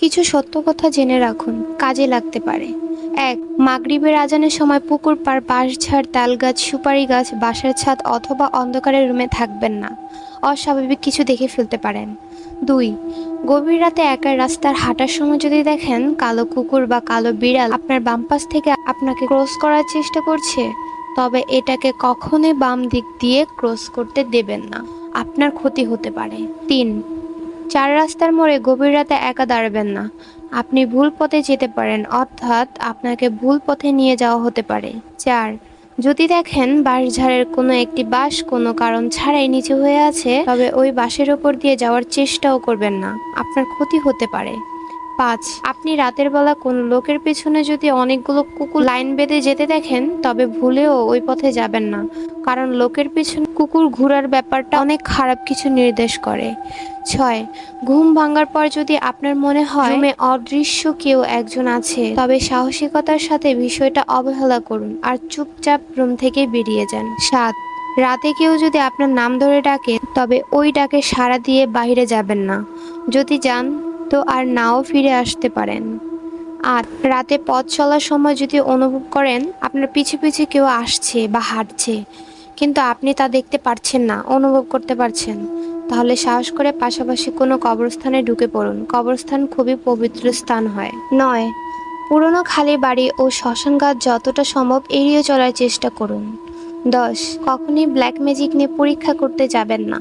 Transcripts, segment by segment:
কিছু সত্য কথা জেনে রাখুন, কাজে লাগতে পারে। ১. মাগরিবের আজানের সময় পুকুর পাড়, বাঁশঝাড়, তালগাছ, সুপারি গাছ, বাসার ছাদ অথবা অন্ধকারের রুমে থাকবেন না। অস্বাভাবিক কিছু দেখে ফেলতে পারেন। ২. গভীর রাতে একা রাস্তার হাঁটার সময় যদি দেখেন কালো কুকুর বা কালো বিড়াল আপনার বাম পাশ থেকে আপনাকে ক্রস করার চেষ্টা করছে, তবে এটাকে কখনোই বাম দিক দিয়ে ক্রস করতে দেবেন না, আপনার ক্ষতি হতে পারে। ৩. চার রাস্তার মোড়ে গভীর রাতে একা দাঁড়াবেন না। আপনি ভুল পথে যেতে পারেন, অর্থাৎ আপনাকে ভুল পথে নিয়ে যাওয়া হতে পারে। ৪. যদি দেখেন বাঁশঝাড়ের কোনো একটি বাঁশ কোনো কারণ ছাড়াই নিচু হয়ে আছে, তবে ওই বাঁশের ওপর দিয়ে যাওয়ার চেষ্টাও করবেন না, আপনার ক্ষতি হতে পারে। ৫. আপনি রাতের বেলা কোনো লোকের পেছনে যদি অনেকগুলো কুকুর লাইন বেঁধে যেতে দেখেন, তবে ভুলেও ওই পথে যাবেন না, কারণ লোকের পেছনে কুকুর ঘোরার ব্যাপারটা অনেক খারাপ কিছু নির্দেশ করে। ৬. ঘুম ভাঙার পর যদি আপনার মনে হয় রুমে অদৃশ্য কেউ একজন আছে, তবে সাহসিকতার সাথে বিষয়টা অবহেলা করুন আর চুপচাপ রুম থেকে বেরিয়ে যান। ৭. রাতে কেউ যদি আপনার নাম ধরে ডাকে, তবে ওই ডাকে সাড়া দিয়ে বাইরে যাবেন না। যদি যান তো আর নাও ফিরে আসতে পারেন। ৮. রাতে পথ চলার সময় যদি অনুভব করেন আপনার পিছে পিছে কেউ আসছে বা হাঁটছে, কিন্তু আপনি তা দেখতে পারছেন না, অনুভব করতে পারছেন, তাহলে সাহস করে পাশাপাশি কোনো কবরস্থানে ঢুকে পড়ুন। কবরস্থান খুবই পবিত্র স্থান হয়। ৯. পুরনো খালি বাড়ি ও শ্মশানঘাট যতটা সম্ভব এড়িয়ে চলার চেষ্টা করুন। ১০. কখনই ব্ল্যাক ম্যাজিক নিয়ে পরীক্ষা করতে যাবেন না।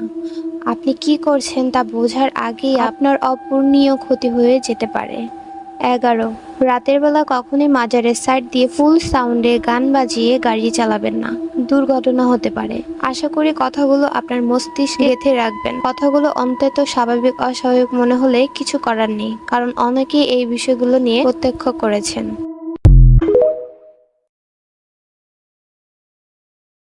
আপনি কি করছেন তা বোঝার আগেই আপনার অপূরণীয় ক্ষতি হয়ে যেতে পারে। ১১. রাতের বেলা কখনই মাজারের সাইড দিয়ে ফুল সাউন্ডে গান বাজিয়ে গাড়ি চালাবেন না, দুর্ঘটনা হতে পারে। আশা করি কথাগুলো আপনার মস্তিষ্কে গেঁথে রাখবেন। কথাগুলো অন্তত স্বাভাবিক অস্বাভাবিক মনে হলে কিছু করার নেই, কারণ অনেকেই এই বিষয়গুলো নিয়ে প্রত্যক্ষ করেছেন।